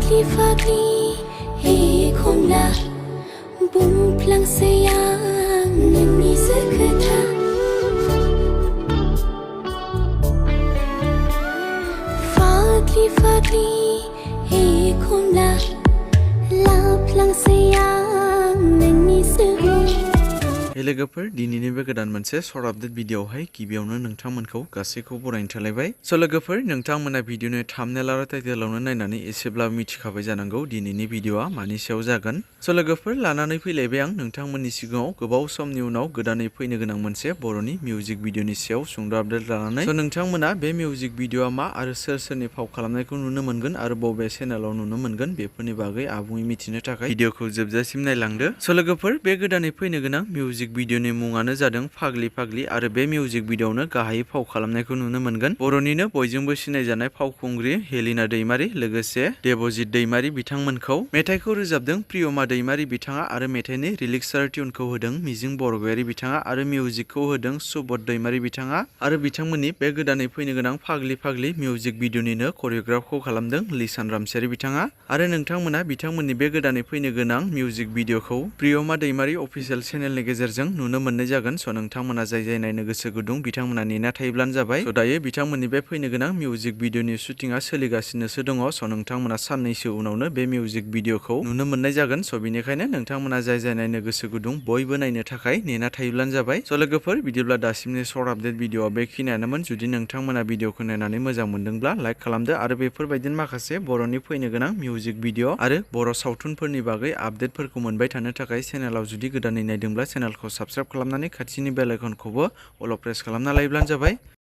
Fagli fagli hekona bumplang sayang nani sekata Fagli fagli hekona laplang sayang nani sekata लोगोफोर दिनैनि बे गोदान मोनसे सर्ट आपडेट भिडिअआवहाय गिबियावनो नोंथांमोनखौ गासैखौ बरायनो थालायबाय स' लोगोफोर नोंथांमोना भिडिअनि थाम्बनेल आरो टाइटेलावनो नायनानै एसेब्लाबो मिथिखाबाय जानांगौ दिनैनि भिडिअआ मानि सायाव जागोन स' लोगोफोर लानानै फैलायबाय आं नोंथांमोननि सिगाङाव गोबाव समनि उनाव गोदानै फैनो गोनां मोनसे बर'नि मिउजिक भिडिअनि सायाव सुंद' आपडेट लानानै स' नोंथांमोना बे मिउजिक भिडिअआ मा आरो सोर सोरनि फाव खालामनायखौ नुनो मोनगोन आरो बबे चेनेलाव नुनो मोनगोन बेफोरनि बागै आबुङै मिथिनो थाखाय भिडिअखौ जोबजासिम नायलांदो स' लोगोफोर बे गोदानै फैनो गोनां मिउजिक भिडिअनि मुङानो जादों फाग्लि फाग्लि आरो बे मिउजिक भिडिअआवनो गाहायै फाव खालामनायखौ नुनो मोनगोन बर'निनो बयजोंबो सिनायजानाय फावखुंग्रि हेलिना दैमारी लोगोसे देबजित दैमारी बिथांमोनखौ मेथाइखौ रोजाबदों प्रियमा दैमारी बिथाङा आरो मेथाइनि रिलिक्स आरो टिउनखौ होदों मिजिं बरगयारी बिथाङा आरो मिउजिकखौ होदों सुबोध दैमारी बिथाङा आरो बिथांमोननि बे गोदानै फैनो गोनां फाग्लि फाग्लि मिउजिक भिडिअनिनो करिय'ग्राफखौ खालामदों लिसान रामसियारि बिथाङा आरो नोंथांमोना बिथांमोननि बे गोदानै फैनो गोनां मिउजिक भिडिअखौ प्रियमा दैमारी अफिसियेल चेनेलनि गेजेरजों नुनो मोननाय जागोन स' नोंथांमोना जाय नायनो गोसो गुदुं बिथांमोना नेना थायोब्लानो जाबाय स' दायो बिथांमोननि बे फैनो गोनां मिउजिक भिडिअनि शुटिंआ सोलिगासिनोसो दङ स' नोंथांमोना साननैसो उनावनो बे मिउजिक भिडिअखौ नुनो मोननाय जागोन स' बेनिखायनो नोंथांमोना जाय नायनो गोसो गुदुं बयबो नायनो थाखाय नेना थायोब्लानो जाबाय स' लोगोफोर बिदिब्ला दासिमनि सर्ट आपडेट भिडिअआ बेखिनियानोमोन जुदि नोंथांमोना भिडिअखौ नायनानै मोजां मोनदोंब्ला लाइक खालामदो आरो बेफोरबायदिनो माखासे बर'नि फैनो गोनां मिउजिक भिडिअ आरो बर' सावथुनफोरनि बागै आपडेटफोरखौ मोनबाय थानो थाखाय चेनेलाव जुदि गोदानै नायदोंब्ला चेनेलखौ साबस्क्राइब खालामनानै खाथिनि बेल आइकनखौबो अल प्रेस खालामना लायोब्लानो जाबाय